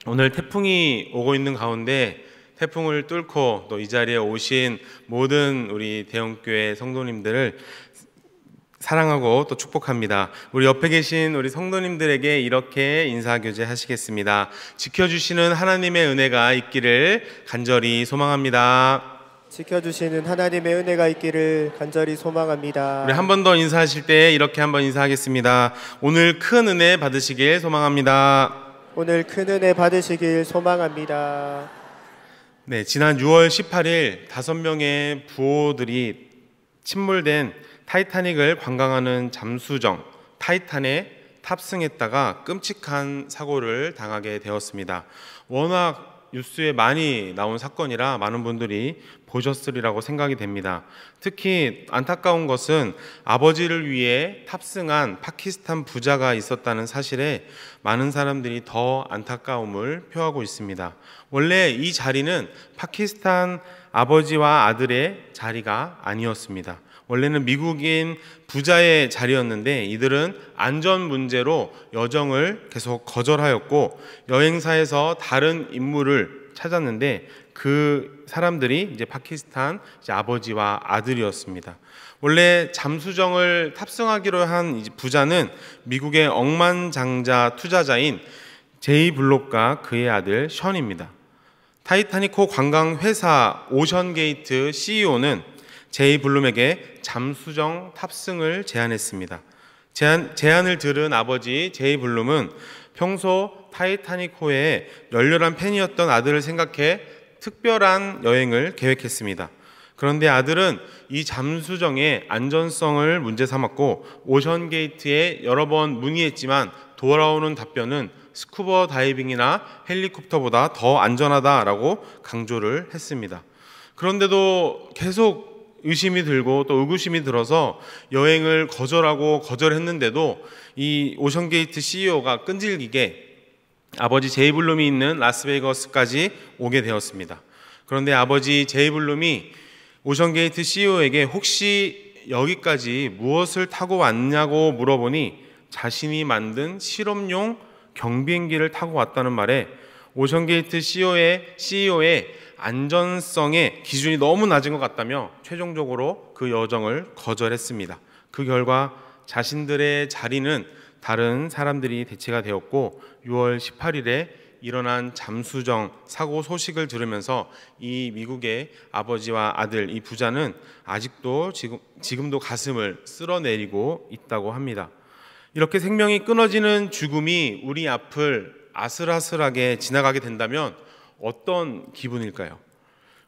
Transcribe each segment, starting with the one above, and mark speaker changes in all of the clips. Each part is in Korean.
Speaker 1: 오늘 태풍이 오고 있는 가운데 태풍을 뚫고 또 이 자리에 오신 모든 우리 대형교회 성도님들을 사랑하고 또 축복합니다. 우리 옆에 계신 우리 성도님들에게 이렇게 인사교제 하시겠습니다. 지켜주시는 하나님의 은혜가 있기를 간절히 소망합니다.
Speaker 2: 지켜주시는 하나님의 은혜가 있기를 간절히 소망합니다.
Speaker 1: 우리 한 번 더 인사하실 때 이렇게 한번 인사하겠습니다. 오늘 큰 은혜 받으시길 소망합니다.
Speaker 2: 오늘 큰 은혜 받으시길 소망합니다.
Speaker 1: 네, 지난 6월 18일 5명의 부호들이 침몰된 타이타닉을 관광하는 잠수정 타이탄에 탑승했다가 끔찍한 사고를 당하게 되었습니다. 워낙 뉴스에 많이 나온 사건이라 많은 분들이 보셨으리라고 생각이 됩니다. 특히 안타까운 것은 아버지를 위해 탑승한 파키스탄 부자가 있었다는 사실에 많은 사람들이 더 안타까움을 표하고 있습니다. 원래 이 자리는 파키스탄 아버지와 아들의 자리가 아니었습니다. 원래는 미국인 부자의 자리였는데 이들은 안전 문제로 여정을 계속 거절하였고 여행사에서 다른 인물을 찾았는데 그 사람들이 이제 파키스탄 아버지와 아들이었습니다. 원래 잠수정을 탑승하기로 한 부자는 미국의 억만장자 투자자인 제이 블록과 그의 아들 션입니다. 타이타닉호 관광회사 오션게이트 CEO는 제이 블룸에게 잠수정 탑승을 제안했습니다. 제안을 들은 아버지 제이 블룸은 평소 타이타닉호의 열렬한 팬이었던 아들을 생각해 특별한 여행을 계획했습니다. 그런데 아들은 이 잠수정의 안전성을 문제 삼았고 오션게이트에 여러 번 문의했지만 돌아오는 답변은 스쿠버 다이빙이나 헬리콥터보다 더 안전하다라고 강조를 했습니다. 그런데도 계속 의심이 들고 또 의구심이 들어서 여행을 거절했는데도 이 오션게이트 CEO가 끈질기게 아버지 제이 블룸이 있는 라스베이거스까지 오게 되었습니다. 그런데 아버지 제이 블룸이 오션게이트 CEO에게 혹시 여기까지 무엇을 타고 왔냐고 물어보니 자신이 만든 실험용 경비행기를 타고 왔다는 말에 오션게이트 CEO의 안전성의 기준이 너무 낮은 것 같다며 최종적으로 그 여정을 거절했습니다. 그 결과 자신들의 자리는 다른 사람들이 대체가 되었고 6월 18일에 일어난 잠수정 사고 소식을 들으면서 이 미국의 아버지와 아들 이 부자는 아직도 지금도 가슴을 쓸어내리고 있다고 합니다. 이렇게 생명이 끊어지는 죽음이 우리 앞을 아슬아슬하게 지나가게 된다면 어떤 기분일까요?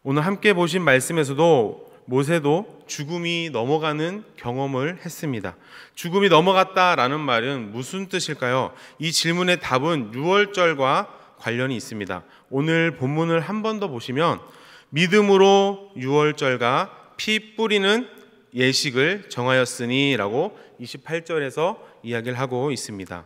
Speaker 1: 오늘 함께 보신 말씀에서도 모세도 죽음이 넘어가는 경험을 했습니다. 죽음이 넘어갔다라는 말은 무슨 뜻일까요? 이 질문의 답은 유월절과 관련이 있습니다. 오늘 본문을 한 번 더 보시면 믿음으로 유월절과 피 뿌리는 예식을 정하였으니 라고 28절에서 이야기를 하고 있습니다.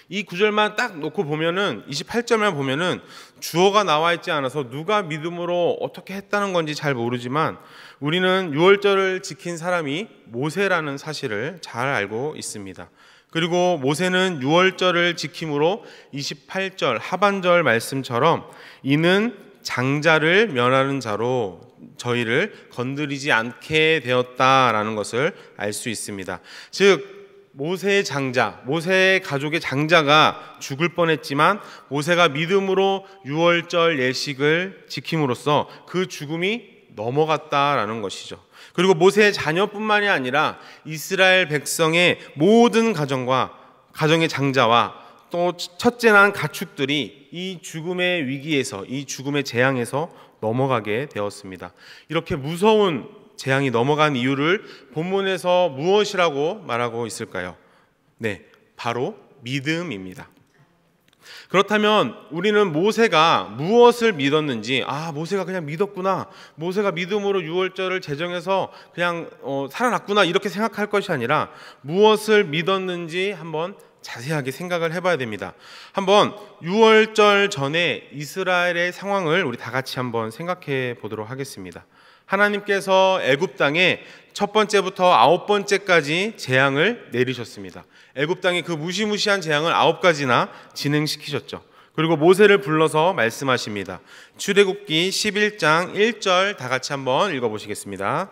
Speaker 1: 이 구절만 딱 놓고 보면은 28절만 보면은 주어가 나와 있지 않아서 누가 믿음으로 어떻게 했다는 건지 잘 모르지만 우리는 유월절을 지킨 사람이 모세라는 사실을 잘 알고 있습니다. 그리고 모세는 유월절을 지킴으로 28절 하반절 말씀처럼 이는 장자를 면하는 자로 저희를 건드리지 않게 되었다라는 것을 알 수 있습니다. 즉 모세의 장자, 모세의 가족의 장자가 죽을 뻔했지만 모세가 믿음으로 유월절 예식을 지킴으로써 그 죽음이 넘어갔다라는 것이죠. 그리고 모세의 자녀뿐만이 아니라 이스라엘 백성의 모든 가정의 장자와 또 첫째 난 가축들이 이 죽음의 위기에서 이 죽음의 재앙에서 넘어가게 되었습니다. 이렇게 무서운 재앙이 넘어간 이유를 본문에서 무엇이라고 말하고 있을까요? 네, 바로 믿음입니다. 그렇다면 우리는 모세가 무엇을 믿었는지 모세가 그냥 믿었구나, 모세가 믿음으로 유월절을 제정해서 그냥 살아났구나 이렇게 생각할 것이 아니라 무엇을 믿었는지 한번 자세하게 생각을 해봐야 됩니다. 한번 유월절 전에 이스라엘의 상황을 우리 다 같이 한번 생각해 보도록 하겠습니다. 하나님께서 애굽 땅에 첫 번째부터 9번째까지 재앙을 내리셨습니다. 애굽 땅에 그 무시무시한 재앙을 9가지나 진행시키셨죠. 그리고 모세를 불러서 말씀하십니다. 출애굽기 11장 1절 다 같이 한번 읽어보시겠습니다.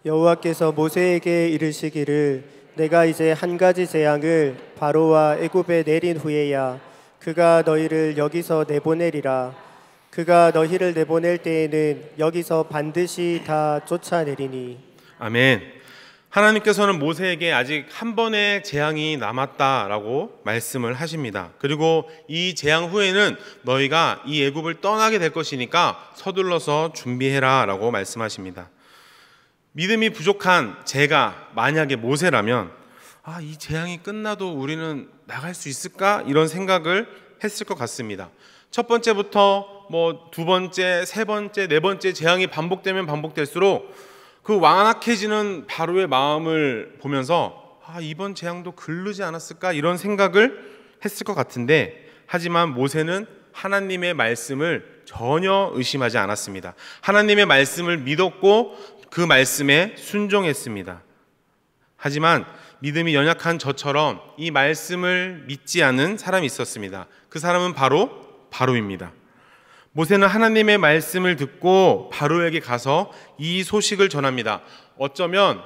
Speaker 2: 여호와께서 모세에게 이르시기를 내가 이제 한 가지 재앙을 바로와 애굽에 내린 후에야 그가 너희를 여기서 내보내리라. 그가 너희를 내보낼 때에는 여기서 반드시 다 쫓아내리니.
Speaker 1: 아멘. 하나님께서는 모세에게 아직 한 번의 재앙이 남았다라고 말씀을 하십니다. 그리고 이 재앙 후에는 너희가 이 애굽을 떠나게 될 것이니까 서둘러서 준비해라 라고 말씀하십니다. 믿음이 부족한 제가 만약에 모세라면 이 재앙이 끝나도 우리는 나갈 수 있을까? 이런 생각을 했을 것 같습니다. 첫 번째부터 두 번째, 세 번째, 네 번째 재앙이 반복되면 반복될수록 그 완악해지는 바로의 마음을 보면서 이번 재앙도 글르지 않았을까? 이런 생각을 했을 것 같은데, 하지만 모세는 하나님의 말씀을 전혀 의심하지 않았습니다. 하나님의 말씀을 믿었고 그 말씀에 순종했습니다. 하지만 믿음이 연약한 저처럼 이 말씀을 믿지 않은 사람이 있었습니다. 그 사람은 바로 바로입니다. 모세는 하나님의 말씀을 듣고 바로에게 가서 이 소식을 전합니다. 어쩌면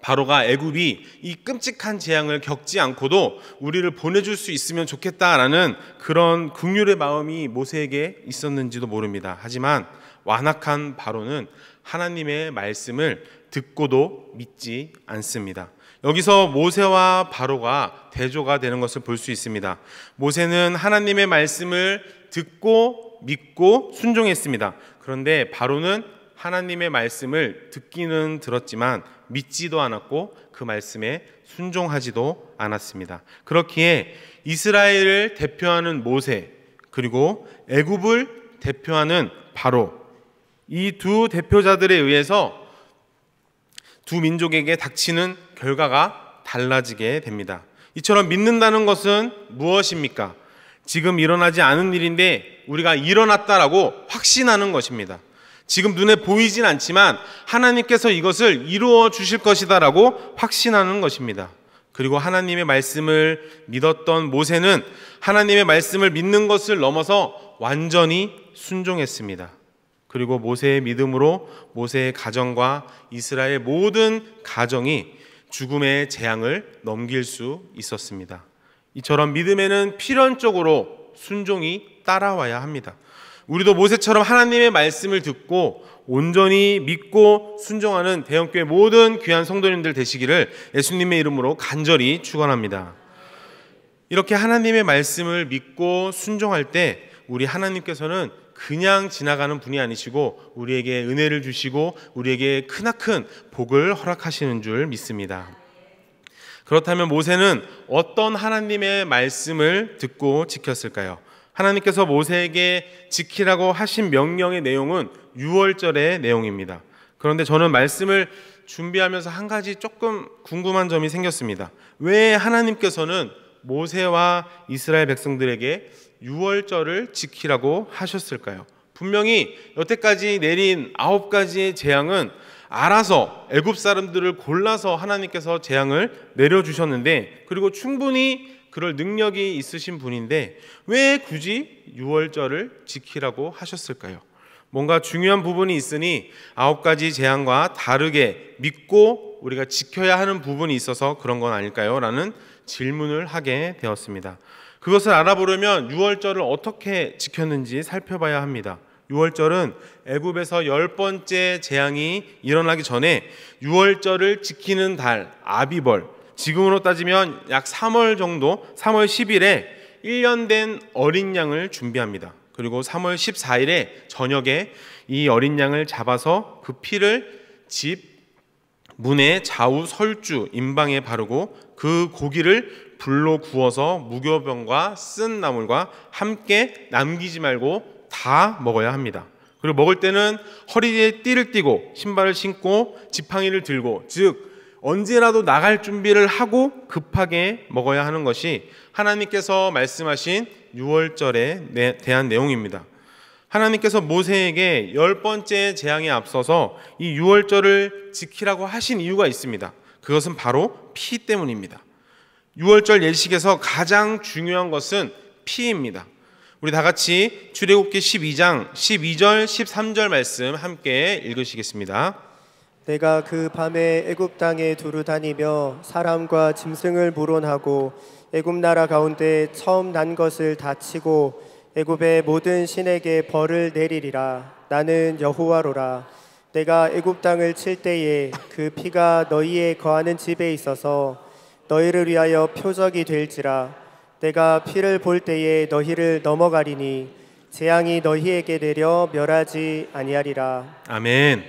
Speaker 1: 바로가 애굽이 이 끔찍한 재앙을 겪지 않고도 우리를 보내줄 수 있으면 좋겠다라는 그런 긍휼의 마음이 모세에게 있었는지도 모릅니다. 하지만 완악한 바로는 하나님의 말씀을 듣고도 믿지 않습니다. 여기서 모세와 바로가 대조가 되는 것을 볼 수 있습니다. 모세는 하나님의 말씀을 듣고 믿고 순종했습니다. 그런데 바로는 하나님의 말씀을 듣기는 들었지만 믿지도 않았고 그 말씀에 순종하지도 않았습니다. 그렇기에 이스라엘을 대표하는 모세, 그리고 애굽을 대표하는 바로, 이 두 대표자들에 의해서 두 민족에게 닥치는 결과가 달라지게 됩니다. 이처럼 믿는다는 것은 무엇입니까? 지금 일어나지 않은 일인데 우리가 일어났다라고 확신하는 것입니다. 지금 눈에 보이진 않지만 하나님께서 이것을 이루어 주실 것이다라고 확신하는 것입니다. 그리고 하나님의 말씀을 믿었던 모세는 하나님의 말씀을 믿는 것을 넘어서 완전히 순종했습니다. 그리고 모세의 믿음으로 모세의 가정과 이스라엘 모든 가정이 죽음의 재앙을 넘길 수 있었습니다. 이처럼 믿음에는 필연적으로 순종이 따라와야 합니다. 우리도 모세처럼 하나님의 말씀을 듣고 온전히 믿고 순종하는 대형교회 모든 귀한 성도님들 되시기를 예수님의 이름으로 간절히 축원합니다. 이렇게 하나님의 말씀을 믿고 순종할 때 우리 하나님께서는 그냥 지나가는 분이 아니시고 우리에게 은혜를 주시고 우리에게 크나큰 복을 허락하시는 줄 믿습니다. 그렇다면 모세는 어떤 하나님의 말씀을 듣고 지켰을까요? 하나님께서 모세에게 지키라고 하신 명령의 내용은 유월절의 내용입니다. 그런데 저는 말씀을 준비하면서 한 가지 조금 궁금한 점이 생겼습니다. 왜 하나님께서는 모세와 이스라엘 백성들에게 유월절을 지키라고 하셨을까요? 분명히 여태까지 내린 9가지의 재앙은 알아서 애굽 사람들을 골라서 하나님께서 재앙을 내려주셨는데, 그리고 충분히 그럴 능력이 있으신 분인데 왜 굳이 유월절을 지키라고 하셨을까요? 뭔가 중요한 부분이 있으니 9가지 재앙과 다르게 믿고 우리가 지켜야 하는 부분이 있어서 그런 건 아닐까요? 라는 질문을 하게 되었습니다. 그것을 알아보려면 유월절을 어떻게 지켰는지 살펴봐야 합니다. 유월절은 애굽에서 10번째 재앙이 일어나기 전에 유월절을 지키는 달 아비벌, 지금으로 따지면 약 3월 정도, 3월 10일에 1년 된 어린 양을 준비합니다. 그리고 3월 14일에 저녁에 이 어린 양을 잡아서 그 피를 집 문의 좌우 설주 임방에 바르고 그 고기를 불로 구워서 무교병과 쓴 나물과 함께 남기지 말고 다 먹어야 합니다. 그리고 먹을 때는 허리에 띠를 띠고 신발을 신고 지팡이를 들고, 즉 언제라도 나갈 준비를 하고 급하게 먹어야 하는 것이 하나님께서 말씀하신 유월절에 대한 내용입니다. 하나님께서 모세에게 10번째 재앙에 앞서서 이 유월절을 지키라고 하신 이유가 있습니다. 그것은 바로 피 때문입니다. 유월절 예식에서 가장 중요한 것은 피입니다. 우리 다 같이 출애굽기 12장 12절 13절 말씀 함께 읽으시겠습니다.
Speaker 2: 내가 그 밤에 애굽 땅에 두루 다니며 사람과 짐승을 물온하고 애굽 나라 가운데 처음 난 것을 다 치고 애굽의 모든 신에게 벌을 내리리라. 나는 여호와로라. 내가 애굽 땅을 칠 때에 그 피가 너희의 거하는 집에 있어서 너희를 위하여 표적이 될지라. 내가 피를 볼 때에 너희를 넘어가리니 재앙이 너희에게 내려 멸하지 아니하리라.
Speaker 1: 아멘.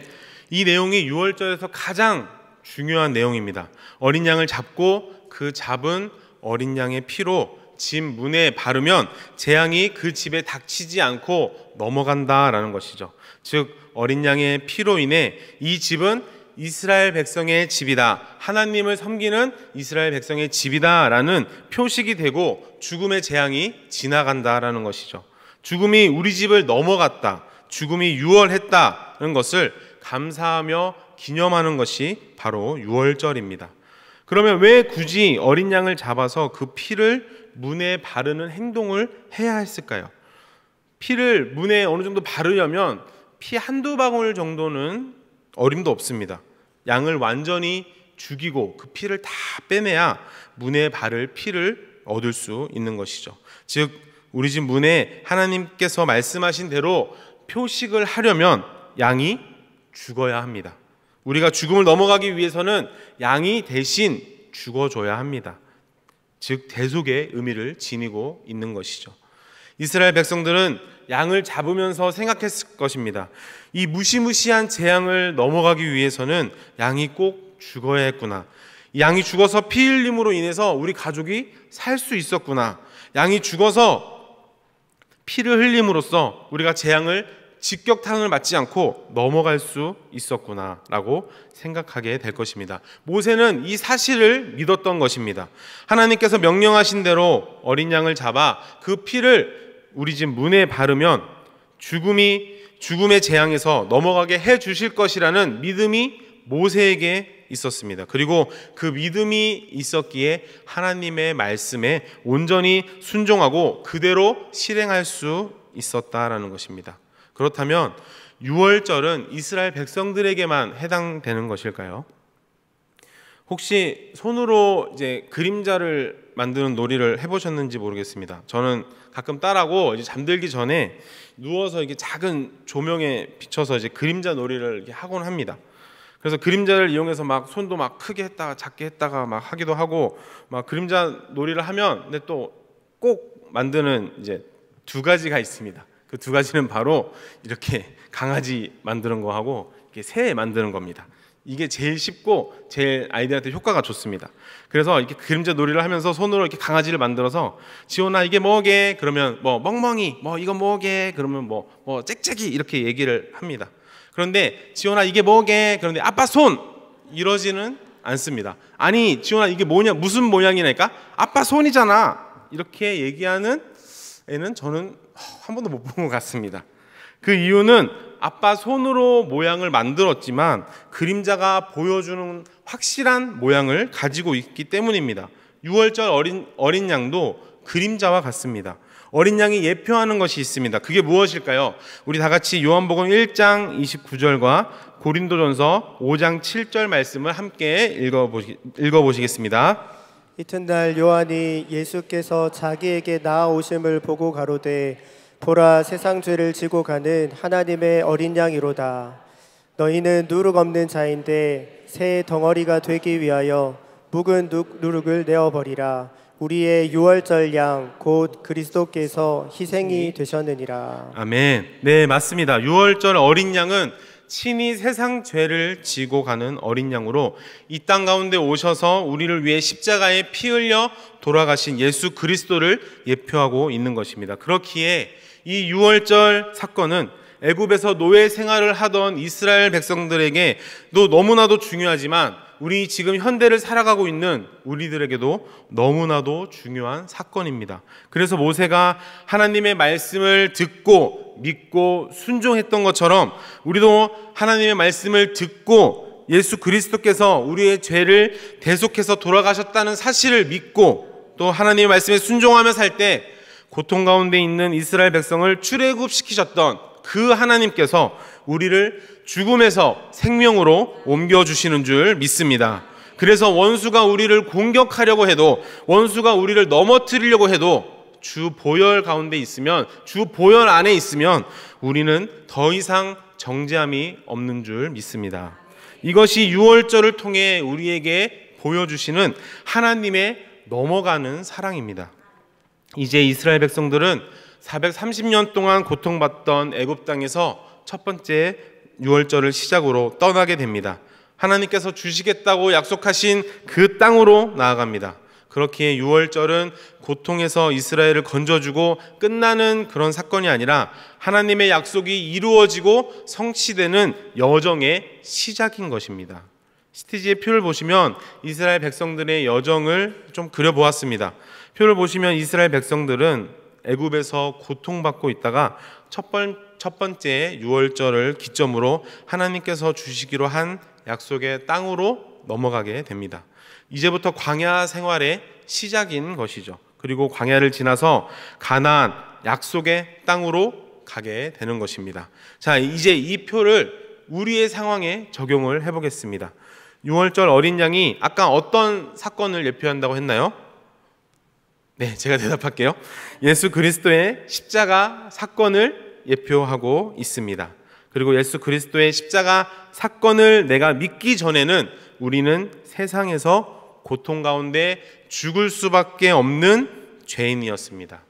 Speaker 1: 이 내용이 6월절에서 가장 중요한 내용입니다. 어린 양을 잡고 그 잡은 어린 양의 피로 집 문에 바르면 재앙이 그 집에 닥치지 않고 넘어간다라는 것이죠. 즉 어린 양의 피로 인해 이 집은 이스라엘 백성의 집이다, 하나님을 섬기는 이스라엘 백성의 집이다라는 표식이 되고 죽음의 재앙이 지나간다라는 것이죠. 죽음이 우리 집을 넘어갔다, 죽음이 유월했다는 것을 감사하며 기념하는 것이 바로 유월절입니다. 그러면 왜 굳이 어린 양을 잡아서 그 피를 문에 바르는 행동을 해야 했을까요? 피를 문에 어느 정도 바르려면 피 한두 방울 정도는 어림도 없습니다. 양을 완전히 죽이고 그 피를 다 빼내야 문에 바를 피를 얻을 수 있는 것이죠. 즉 우리 집 문에 하나님께서 말씀하신 대로 표식을 하려면 양이 죽어야 합니다. 우리가 죽음을 넘어가기 위해서는 양이 대신 죽어줘야 합니다. 즉 대속의 의미를 지니고 있는 것이죠. 이스라엘 백성들은 양을 잡으면서 생각했을 것입니다. 이 무시무시한 재앙을 넘어가기 위해서는 양이 꼭 죽어야 했구나. 양이 죽어서 피 흘림으로 인해서 우리 가족이 살 수 있었구나. 양이 죽어서 피를 흘림으로써 우리가 재앙을 직격탄을 맞지 않고 넘어갈 수 있었구나 라고 생각하게 될 것입니다. 모세는 이 사실을 믿었던 것입니다. 하나님께서 명령하신 대로 어린 양을 잡아 그 피를 우리 집 문에 바르면 죽음의 재앙에서 넘어가게 해 주실 것이라는 믿음이 모세에게 있었습니다. 그리고 그 믿음이 있었기에 하나님의 말씀에 온전히 순종하고 그대로 실행할 수 있었다라는 것입니다. 그렇다면 유월절은 이스라엘 백성들에게만 해당되는 것일까요? 혹시 손으로 이제 그림자를 만드는 놀이를 해보셨는지 모르겠습니다. 저는 가끔 딸하고 이제 잠들기 전에 누워서 이게 작은 조명에 비춰서 이제 그림자 놀이를 이렇게 하곤 합니다. 그래서 그림자를 이용해서 막 손도 막 크게 했다가 작게 했다가 막 하기도 하고 막 그림자 놀이를 하면 근데 또 꼭 만드는 이제 두 가지가 있습니다. 그 두 가지는 바로 이렇게 강아지 만드는 거하고 이렇게 새 만드는 겁니다. 이게 제일 쉽고 제일 아이들한테 효과가 좋습니다. 그래서 이렇게 그림자 놀이를 하면서 손으로 이렇게 강아지를 만들어서 지원아 이게 뭐게? 그러면 뭐 멍멍이, 뭐 이거 뭐게? 그러면 뭐 짹짹이 이렇게 얘기를 합니다. 그런데 지원아 이게 뭐게? 그런데 아빠 손 이러지는 않습니다. 아니 지원아 이게 뭐냐? 무슨 모양이냐니까? 아빠 손이잖아. 이렇게 얘기하는 애는 저는 한 번도 못 본 것 같습니다. 그 이유는 아빠 손으로 모양을 만들었지만 그림자가 보여주는 확실한 모양을 가지고 있기 때문입니다. 6월절 어린 양도 그림자와 같습니다. 어린 양이 예표하는 것이 있습니다. 그게 무엇일까요? 우리 다 같이 요한복음 1장 29절과 고린도전서 5장 7절 말씀을 함께 읽어보시겠습니다.
Speaker 2: 이튿날 요한이 예수께서 자기에게 나아오심을 보고 가로되 보라 세상 죄를 지고 가는 하나님의 어린 양이로다. 너희는 누룩 없는 자인데 새 덩어리가 되기 위하여 묵은 누룩을 내어버리라. 우리의 유월절 양 곧 그리스도께서 희생이 되셨느니라.
Speaker 1: 아멘. 네, 맞습니다. 유월절 어린 양은 친히 세상 죄를 지고 가는 어린 양으로 이 땅 가운데 오셔서 우리를 위해 십자가에 피 흘려 돌아가신 예수 그리스도를 예표하고 있는 것입니다. 그렇기에 이 유월절 사건은 애굽에서 노예 생활을 하던 이스라엘 백성들에게도 너무나도 중요하지만 우리 지금 현대를 살아가고 있는 우리들에게도 너무나도 중요한 사건입니다. 그래서 모세가 하나님의 말씀을 듣고 믿고 순종했던 것처럼 우리도 하나님의 말씀을 듣고 예수 그리스도께서 우리의 죄를 대속해서 돌아가셨다는 사실을 믿고 또 하나님의 말씀에 순종하며 살 때 고통 가운데 있는 이스라엘 백성을 출애굽시키셨던 그 하나님께서 우리를 죽음에서 생명으로 옮겨주시는 줄 믿습니다. 그래서 원수가 우리를 공격하려고 해도, 원수가 우리를 넘어뜨리려고 해도 주 보혈 가운데 있으면, 주 보혈 안에 있으면 우리는 더 이상 정죄함이 없는 줄 믿습니다. 이것이 유월절을 통해 우리에게 보여주시는 하나님의 넘어가는 사랑입니다. 이제 이스라엘 백성들은 430년 동안 고통받던 애굽 땅에서 첫 번째 유월절을 시작으로 떠나게 됩니다. 하나님께서 주시겠다고 약속하신 그 땅으로 나아갑니다. 그렇기에 유월절은 고통에서 이스라엘을 건져주고 끝나는 그런 사건이 아니라 하나님의 약속이 이루어지고 성취되는 여정의 시작인 것입니다. 시티지의 표를 보시면 이스라엘 백성들의 여정을 좀 그려보았습니다. 표를 보시면 이스라엘 백성들은 애굽에서 고통받고 있다가 첫 번째 유월절을 기점으로 하나님께서 주시기로 한 약속의 땅으로 넘어가게 됩니다. 이제부터 광야 생활의 시작인 것이죠. 그리고 광야를 지나서 가나안 약속의 땅으로 가게 되는 것입니다. 자, 이제 이 표를 우리의 상황에 적용을 해보겠습니다. 유월절 어린 양이 아까 어떤 사건을 예표한다고 했나요? 네, 제가 대답할게요. 예수 그리스도의 십자가 사건을 예표하고 있습니다. 그리고 예수 그리스도의 십자가 사건을 내가 믿기 전에는 우리는 세상에서 고통 가운데 죽을 수밖에 없는 죄인이었습니다.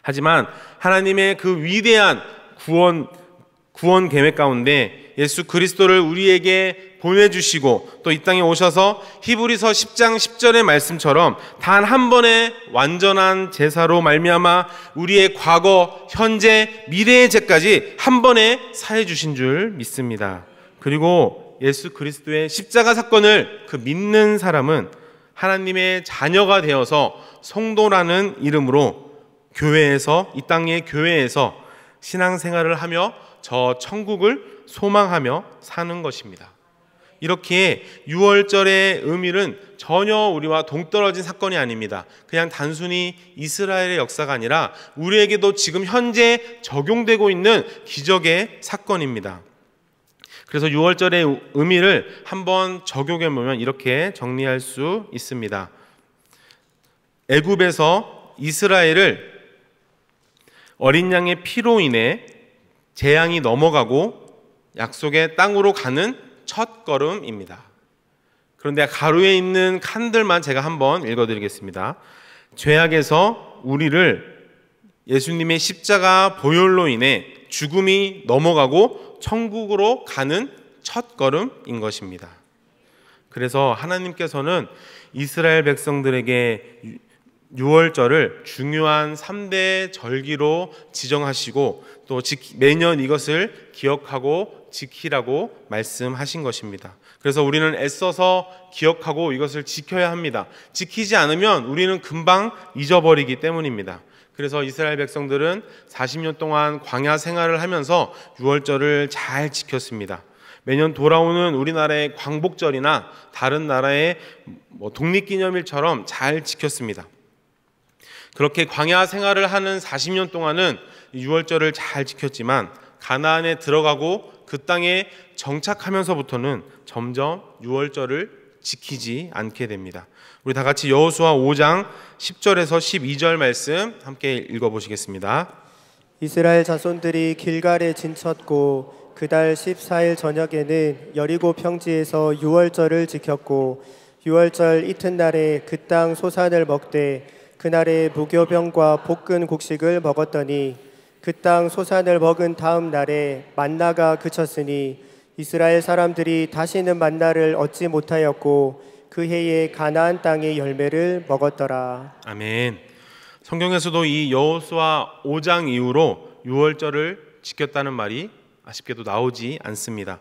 Speaker 1: 하지만 하나님의 그 위대한 구원 계획 가운데 예수 그리스도를 우리에게 보내주시고 또 이 땅에 오셔서 히브리서 10장 10절의 말씀처럼 단 한 번의 완전한 제사로 말미암아 우리의 과거, 현재, 미래의 죄까지 한 번에 사해 주신 줄 믿습니다. 그리고 예수 그리스도의 십자가 사건을 그 믿는 사람은 하나님의 자녀가 되어서 성도라는 이름으로 교회에서, 이 땅의 교회에서 신앙생활을 하며 저 천국을 소망하며 사는 것입니다. 이렇게 유월절의 의미는 전혀 우리와 동떨어진 사건이 아닙니다. 그냥 단순히 이스라엘의 역사가 아니라 우리에게도 지금 현재 적용되고 있는 기적의 사건입니다. 그래서 유월절의 의미를 한번 적용해 보면 이렇게 정리할 수 있습니다. 애굽에서 이스라엘을 어린 양의 피로 인해 재앙이 넘어가고 약속의 땅으로 가는 첫 걸음입니다. 그런데 가로에 있는 칸들만 제가 한번 읽어드리겠습니다. 죄악에서 우리를 예수님의 십자가 보혈로 인해 죽음이 넘어가고 천국으로 가는 첫 걸음인 것입니다. 그래서 하나님께서는 이스라엘 백성들에게 유월절을 중요한 3대 절기로 지정하시고 또 매년 이것을 기억하고 지키라고 말씀하신 것입니다. 그래서 우리는 애써서 기억하고 이것을 지켜야 합니다. 지키지 않으면 우리는 금방 잊어버리기 때문입니다. 그래서 이스라엘 백성들은 40년 동안 광야 생활을 하면서 유월절을 잘 지켰습니다. 매년 돌아오는 우리나라의 광복절이나 다른 나라의 독립기념일처럼 잘 지켰습니다. 그렇게 광야 생활을 하는 40년 동안은 유월절을 잘 지켰지만 가나안에 들어가고 그 땅에 정착하면서부터는 점점 유월절을 지키지 않게 됩니다. 우리 다 같이 여호수아 5장 10절에서 12절 말씀 함께 읽어보시겠습니다.
Speaker 2: 이스라엘 자손들이 길갈에 진쳤고 그달 14일 저녁에는 여리고 평지에서 유월절을 지켰고 유월절 이튿날에 그 땅 소산을 먹되 그날에 무교병과 볶은 곡식을 먹었더니 그 땅 소산을 먹은 다음 날에 만나가 그쳤으니 이스라엘 사람들이 다시는 만나를 얻지 못하였고 그 해에 가나안 땅의 열매를 먹었더라.
Speaker 1: 아멘. 성경에서도 이 여호수아 5장 이후로 유월절을 지켰다는 말이 아쉽게도 나오지 않습니다.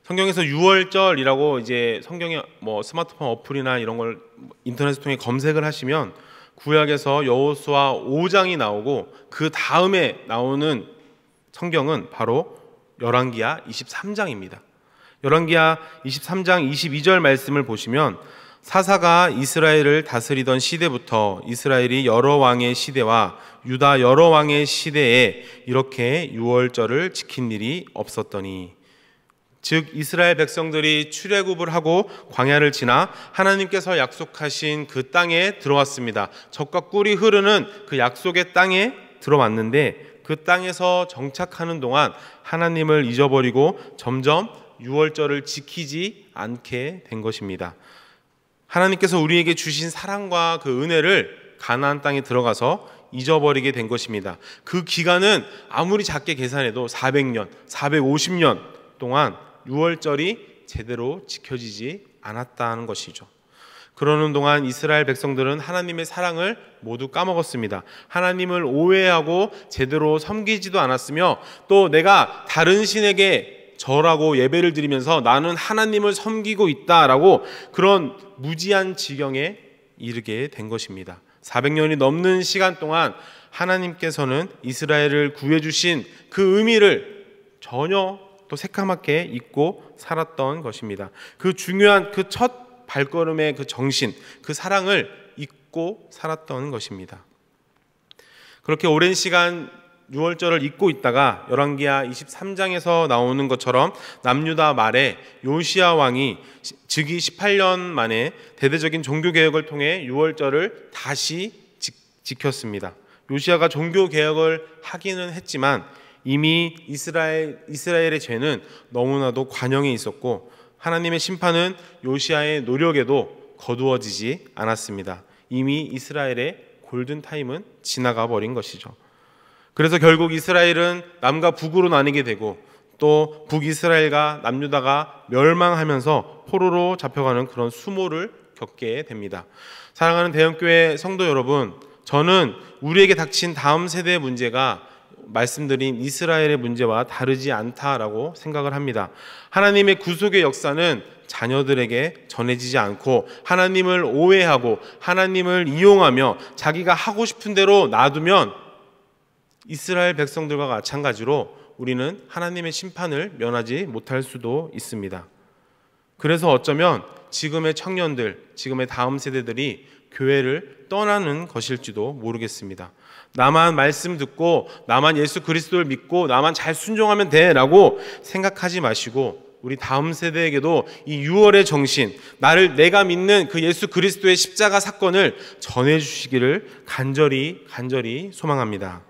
Speaker 1: 성경에서 유월절이라고 이제 성경에 스마트폰 어플이나 이런 걸 인터넷을 통해 검색을 하시면 구약에서 여호수아 5장이 나오고 그 다음에 나오는 성경은 바로 열왕기하 23장입니다. 열왕기하 23장 22절 말씀을 보시면 사사가 이스라엘을 다스리던 시대부터 이스라엘이 여러 왕의 시대와 유다 여러 왕의 시대에 이렇게 유월절을 지킨 일이 없었더니, 즉 이스라엘 백성들이 출애굽을 하고 광야를 지나 하나님께서 약속하신 그 땅에 들어왔습니다. 젖과 꿀이 흐르는 그 약속의 땅에 들어왔는데, 그 땅에서 정착하는 동안 하나님을 잊어버리고 점점 유월절을 지키지 않게 된 것입니다. 하나님께서 우리에게 주신 사랑과 그 은혜를 가나안 땅에 들어가서 잊어버리게 된 것입니다. 그 기간은 아무리 작게 계산해도 400년, 450년 동안 유월절이 제대로 지켜지지 않았다는 것이죠. 그러는 동안 이스라엘 백성들은 하나님의 사랑을 모두 까먹었습니다. 하나님을 오해하고 제대로 섬기지도 않았으며, 또 내가 다른 신에게 절하고 예배를 드리면서 나는 하나님을 섬기고 있다라고 그런 무지한 지경에 이르게 된 것입니다. 400년이 넘는 시간 동안 하나님께서는 이스라엘을 구해주신 그 의미를 전혀 또 새카맣게 잊고 살았던 것입니다. 그 중요한 그 첫 발걸음의 그 정신, 그 사랑을 잊고 살았던 것입니다. 그렇게 오랜 시간 유월절을 잊고 있다가 열왕기하 23장에서 나오는 것처럼 남유다 말에 요시야 왕이 즉위 18년 만에 대대적인 종교개혁을 통해 유월절을 다시 지켰습니다. 요시야가 종교개혁을 하기는 했지만 이미 이스라엘의 죄는 너무나도 관영에 있었고, 하나님의 심판은 요시야의 노력에도 거두어지지 않았습니다. 이미 이스라엘의 골든타임은 지나가 버린 것이죠. 그래서 결국 이스라엘은 남과 북으로 나뉘게 되고, 또 북이스라엘과 남유다가 멸망하면서 포로로 잡혀가는 그런 수모를 겪게 됩니다. 사랑하는 대형교회 성도 여러분, 저는 우리에게 닥친 다음 세대의 문제가 말씀드린 이스라엘의 문제와 다르지 않다라고 생각을 합니다. 하나님의 구속의 역사는 자녀들에게 전해지지 않고 하나님을 오해하고 하나님을 이용하며 자기가 하고 싶은 대로 놔두면 이스라엘 백성들과 마찬가지로 우리는 하나님의 심판을 면하지 못할 수도 있습니다. 그래서 어쩌면 지금의 청년들, 지금의 다음 세대들이 교회를 떠나는 것일지도 모르겠습니다. 나만 말씀 듣고 나만 예수 그리스도를 믿고 나만 잘 순종하면 돼라고 생각하지 마시고, 우리 다음 세대에게도 이 6월의 정신, 내가 믿는 그 예수 그리스도의 십자가 사건을 전해주시기를 간절히 소망합니다.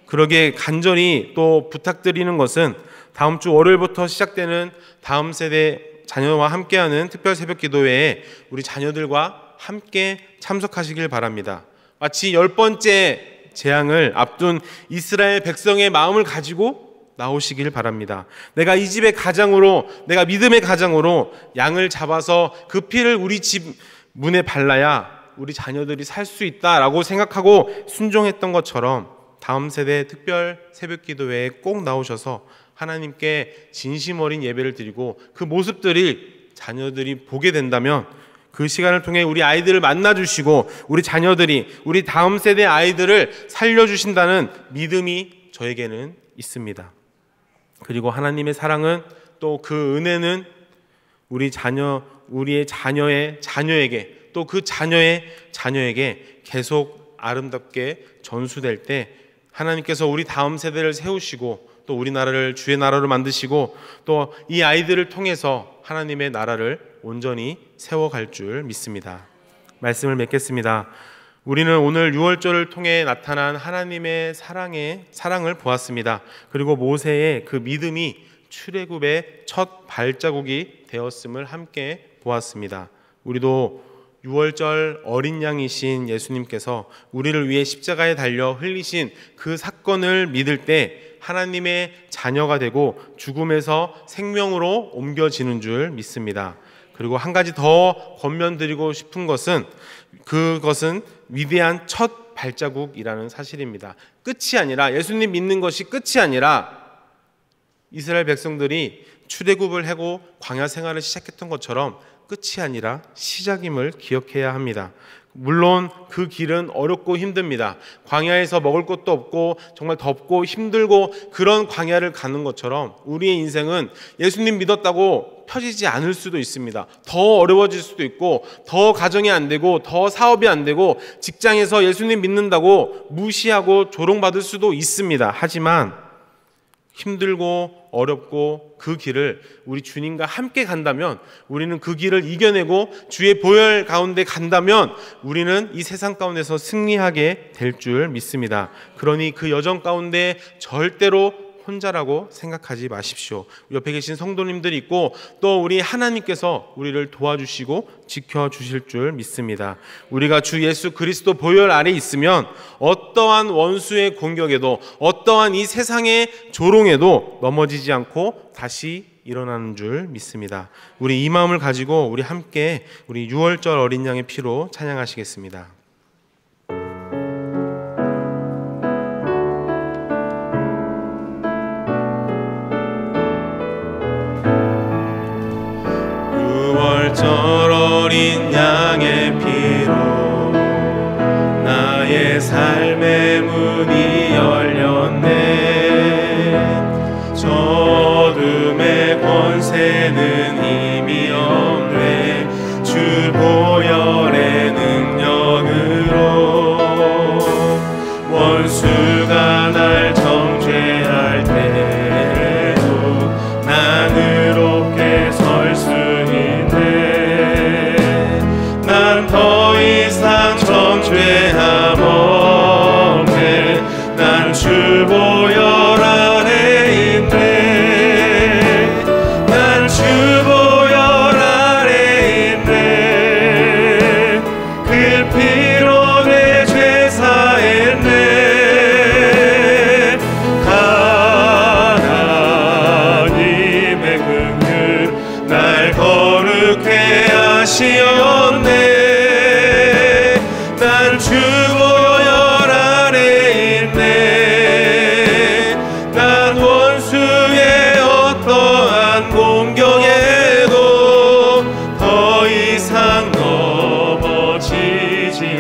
Speaker 1: 그러기에 간절히 또 부탁드리는 것은 다음 주 월요일부터 시작되는 다음 세대 자녀와 함께하는 특별 새벽 기도회에 우리 자녀들과 함께 참석하시길 바랍니다. 마치 10번째 재앙을 앞둔 이스라엘 백성의 마음을 가지고 나오시길 바랍니다. 내가 이 집의 가장으로, 내가 믿음의 가장으로 양을 잡아서 그 피를 우리 집 문에 발라야 우리 자녀들이 살 수 있다라고 생각하고 순종했던 것처럼 다음 세대 특별 새벽 기도회에 꼭 나오셔서 하나님께 진심 어린 예배를 드리고 그 모습들을 자녀들이 보게 된다면 그 시간을 통해 우리 아이들을 만나주시고 우리 자녀들이 우리 다음 세대 아이들을 살려주신다는 믿음이 저에게는 있습니다. 그리고 하나님의 사랑은 또 그 은혜는 우리의 자녀의 자녀에게 또 그 자녀의 자녀에게 계속 아름답게 전수될 때 하나님께서 우리 다음 세대를 세우시고 또 우리나라를 주의 나라로 만드시고 또 이 아이들을 통해서 하나님의 나라를 온전히 세워갈 줄 믿습니다. 말씀을 맺겠습니다. 우리는 오늘 유월절을 통해 나타난 하나님의 사랑을 보았습니다. 그리고 모세의 그 믿음이 출애굽의 첫 발자국이 되었음을 함께 보았습니다. 우리도 유월절 어린 양이신 예수님께서 우리를 위해 십자가에 달려 흘리신 그 사건을 믿을 때 하나님의 자녀가 되고 죽음에서 생명으로 옮겨지는 줄 믿습니다. 그리고 한 가지 더 권면드리고 싶은 것은 그것은 위대한 첫 발자국이라는 사실입니다. 끝이 아니라, 예수님 믿는 것이 끝이 아니라 이스라엘 백성들이 출애굽을 하고 광야 생활을 시작했던 것처럼 끝이 아니라 시작임을 기억해야 합니다. 물론 그 길은 어렵고 힘듭니다. 광야에서 먹을 것도 없고 정말 덥고 힘들고 그런 광야를 가는 것처럼 우리의 인생은 예수님 믿었다고 펴지지 않을 수도 있습니다. 더 어려워질 수도 있고, 더 가정이 안 되고, 더 사업이 안 되고, 직장에서 예수님 믿는다고 무시하고 조롱받을 수도 있습니다. 하지만 힘들고 어렵고 그 길을 우리 주님과 함께 간다면, 우리는 그 길을 이겨내고 주의 보혈 가운데 간다면 우리는 이 세상 가운데서 승리하게 될 줄 믿습니다. 그러니 그 여정 가운데 절대로 혼자라고 생각하지 마십시오. 옆에 계신 성도님들이 있고 또 우리 하나님께서 우리를 도와주시고 지켜주실 줄 믿습니다. 우리가 주 예수 그리스도 보혈 아래 있으면 어떠한 원수의 공격에도, 어떠한 이 세상의 조롱에도 넘어지지 않고 다시 일어나는 줄 믿습니다. 우리 이 마음을 가지고 우리 함께 우리 6월절 어린 양의 피로 찬양하시겠습니다. 절 어린 양의 피로 나의 삶의 문이 열렸네. 저둠의 권세는 이미 없네. 주 보혈의 능력으로 원수가 날 정죄할 때도 난 의롭게 설 수 더 이상 정죄함 없네. 난 주 보혈 아래 있네. 난 주 보혈 아래 있네. 그 피로 내 죄 사했네. 하나님의 긍휼 날 거룩해 하시었네. 주 보혈 아래 있네. 난 원수의 어떠한 공격에도 더 이상 넘어지지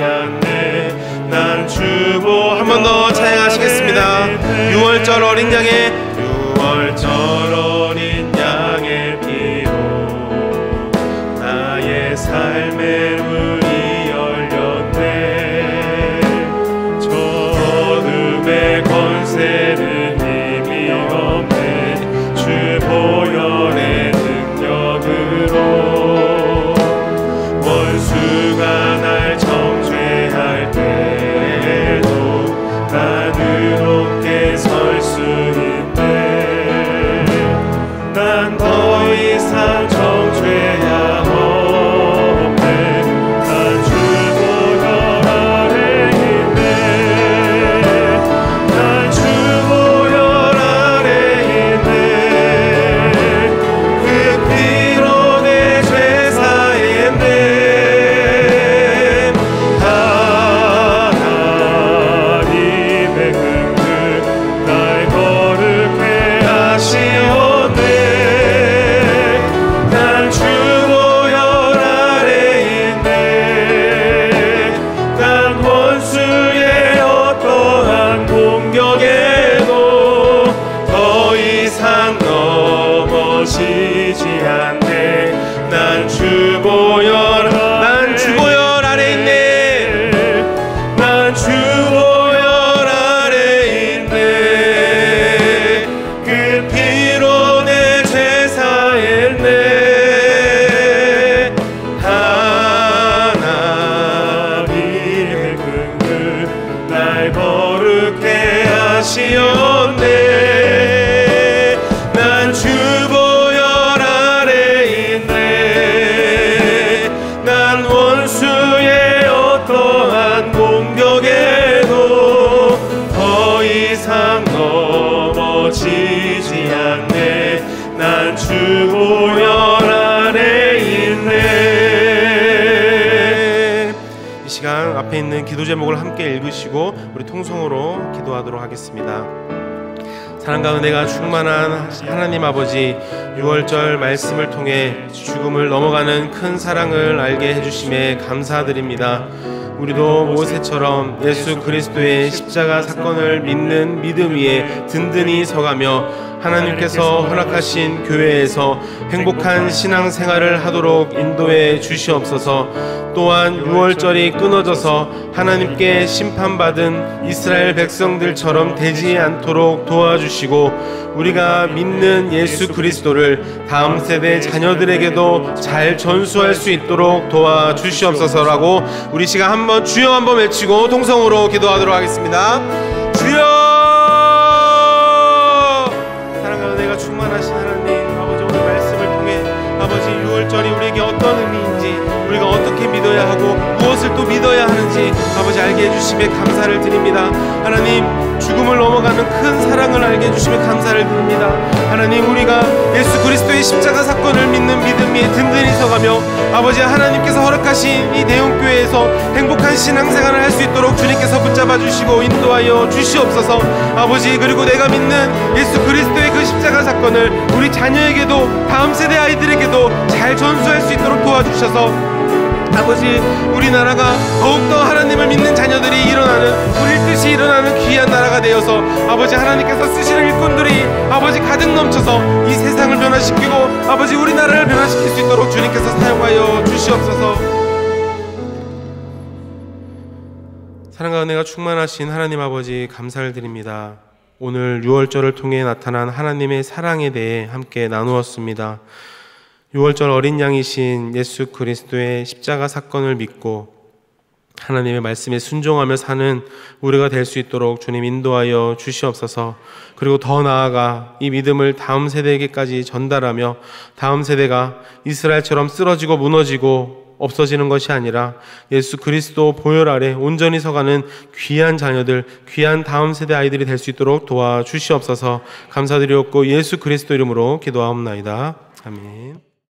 Speaker 1: 않네. 난 주 보혈. 한 번 더 찬양하시겠습니다. 6월절 어린 양의 6월절 어린 양의 피로 나의 삶의 문이 권세는 이미 없네. 주 보혈의 능력으로 원수가 날 정죄할 때도 난 의롭게 설 수 있네. 난 더 이상 정죄함 없네. 난 주 보혈 아래 있네. 넘어지지 않네. 난 주 보혈, 난 주 보혈 아래 있네. 난 주 보혈 아래 있네. 그 피로 내 죄 사했네. 하나님의 긍휼 날 거룩해 하시었네. 넘어지지 않네. 난 주 보혈 아래 있네. 이 시간 앞에 있는 기도 제목을 함께 읽으시고 우리 통성으로 기도하도록 하겠습니다. 사랑과 은혜가 충만한 하나님 아버지, 6월절 말씀을 통해 죽음을 넘어가는 큰 사랑을 알게 해주심에 감사드립니다. 우리도 모세처럼 예수 그리스도의 십자가 사건을 믿는 믿음 위에 든든히 서가며 하나님께서 허락하신 교회에서 행복한 신앙생활을 하도록 인도해 주시옵소서. 또한 유월절이 끊어져서 하나님께 심판받은 이스라엘 백성들처럼 되지 않도록 도와주시고 우리가 믿는 예수 그리스도를 다음 세대 자녀들에게도 잘 전수할 수 있도록 도와주시옵소서라고 우리 시간 한번 주여 한번 외치고 통성으로 기도하도록 하겠습니다. 주여! 충만하신 하나님 아버지, 오늘 말씀을 통해 아버지 유월절이 우리에게 어떤 의미인지, 우리가 어떻게 믿어야 하고 무엇을 또 믿어야 하는지 아버지 알게 해주심에 감사를 드립니다. 하나님, 죽음을 넘어가는 큰 사랑을 알게 해주심에 감사를 드립니다. 하나님, 우리가 예수 그리스도의 십자가 사건을 믿는 믿음 위에 든든히 서가며 아버지 하나님께서 허락하신 이 대형교회에서 행복한 신앙생활을 할 수 있도록 주님께서 붙잡아 주시고 인도하여 주시옵소서. 아버지, 그리고 내가 믿는 예수 그리스도의 그 십자가 사건을 우리 자녀에게도 다음 세대 아이들에게도 잘 전수할 수 있도록 도와주셔서 아버지, 우리나라가 더욱더 하나님을 믿는 자녀들이 일어나는, 우리 뜻이 일어나는 귀한 나라가 되어서 아버지 하나님께서 쓰시는 일꾼들이 아버지 가득 넘쳐서 이 세상을 변화시키고 아버지 우리나라를 변화시킬 수 있도록 주님께서 사용하여 주시옵소서. 사랑과 은혜가 충만하신 하나님 아버지, 감사를 드립니다. 오늘 유월절을 통해 나타난 하나님의 사랑에 대해 함께 나누었습니다. 유월절 어린 양이신 예수 그리스도의 십자가 사건을 믿고 하나님의 말씀에 순종하며 사는 우리가 될 수 있도록 주님 인도하여 주시옵소서. 그리고 더 나아가 이 믿음을 다음 세대에게까지 전달하며 다음 세대가 이스라엘처럼 쓰러지고 무너지고 없어지는 것이 아니라 예수 그리스도 보혈 아래 온전히 서가는 귀한 자녀들, 귀한 다음 세대 아이들이 될 수 있도록 도와주시옵소서. 감사드리옵고 예수 그리스도 이름으로 기도하옵나이다. 아멘.